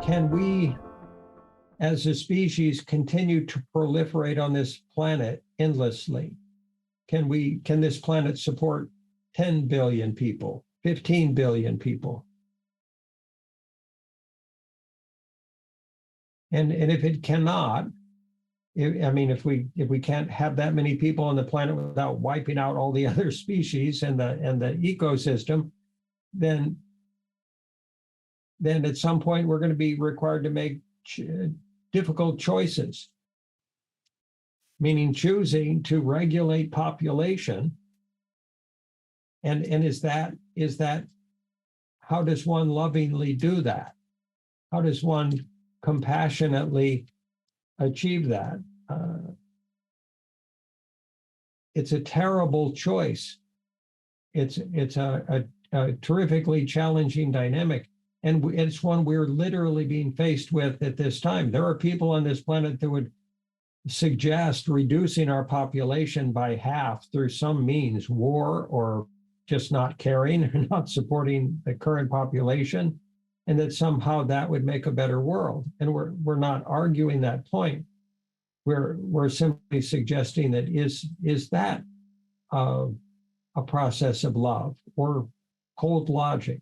Can we, as a species, continue to proliferate on this planet endlessly? Can this planet support 10 billion people, 15 billion people? And if it cannot, if we can't have that many people on the planet without wiping out all the other species and the ecosystem, then at some point we're going to be required to make difficult choices, meaning choosing to regulate population. And is that how does one lovingly do that? How does one compassionately achieve that? It's a terrible choice. It's a terrifically challenging dynamic. And it's one we're literally being faced with at this time. There are people on this planet that would suggest reducing our population by half through some means, war or just not caring or not supporting the current population, and that somehow that would make a better world. And we're not arguing that point. We're simply suggesting that is that a process of love or cold logic?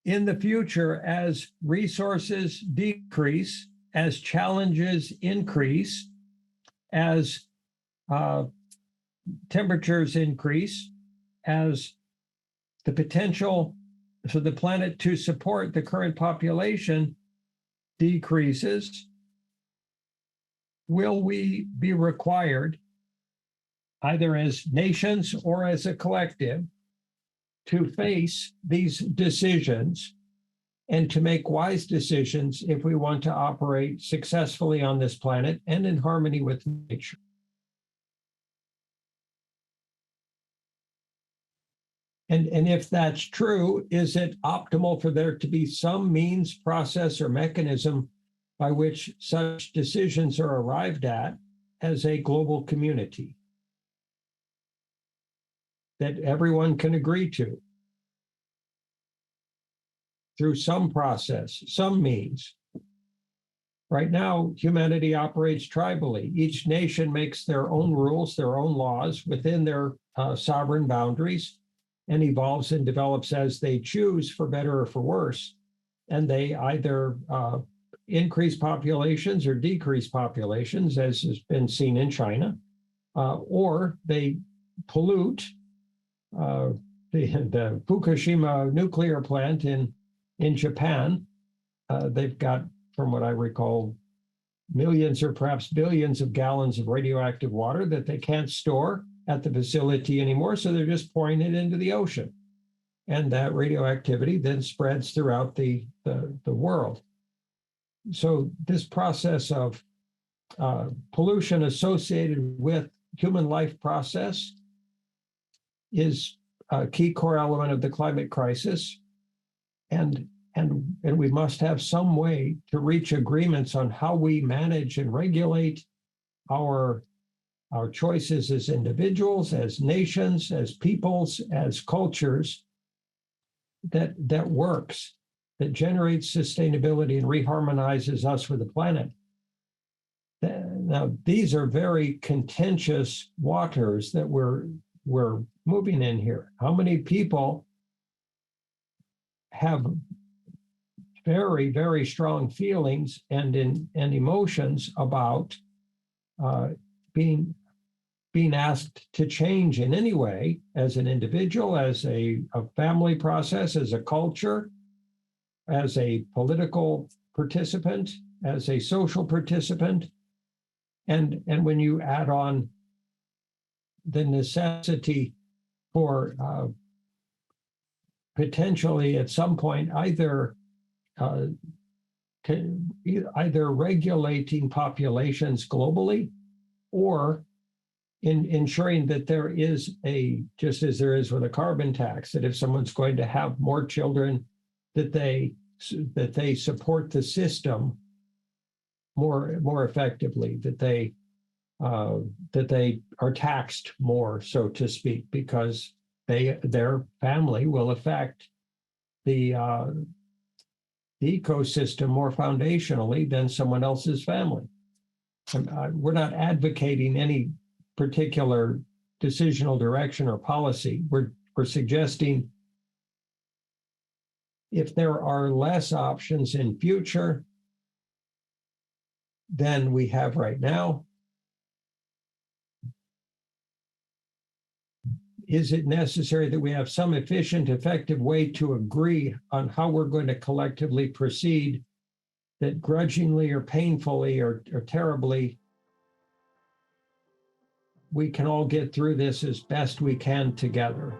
In the future, as resources decrease, as challenges increase, as temperatures increase, as the potential for the planet to support the current population decreases, will we be required, either as nations or as a collective, to face these decisions and to make wise decisions if we want to operate successfully on this planet and in harmony with nature? And if that's true, is it optimal for there to be some means, process, or mechanism by which such decisions are arrived at as a global community that everyone can agree to through some process, some means? Right now, humanity operates tribally. Each nation makes their own rules, their own laws within their sovereign boundaries, and evolves and develops as they choose, for better or for worse. And they either increase populations or decrease populations, as has been seen in China, or they pollute. The Fukushima nuclear plant in Japan, they've got, from what I recall, millions or perhaps billions of gallons of radioactive water that they can't store at the facility anymore, so they're just pouring it into the ocean. And that radioactivity then spreads throughout the world. So this process of pollution associated with human life process is a key core element of the climate crisis. And we must have some way to reach agreements on how we manage and regulate our choices as individuals, as nations, as peoples, as cultures, that works, that generates sustainability and reharmonizes us with the planet. Now, these are very contentious waters that we're moving in here. How many people have very, very strong feelings and emotions about being asked to change in any way, as an individual, as a family process, as a culture, as a political participant, as a social participant? And when you add on the necessity for potentially at some point either regulating populations globally, or in ensuring that there is just as there is with a carbon tax, that if someone's going to have more children, that they support the system more effectively, that they are taxed more, so to speak, because their family will affect the the ecosystem more foundationally than someone else's family. We're not advocating any particular decisional direction or policy. We're suggesting if there are less options in future than we have right now, is it necessary that we have some efficient, effective way to agree on how we're going to collectively proceed that grudgingly or painfully or terribly, we can all get through this as best we can together?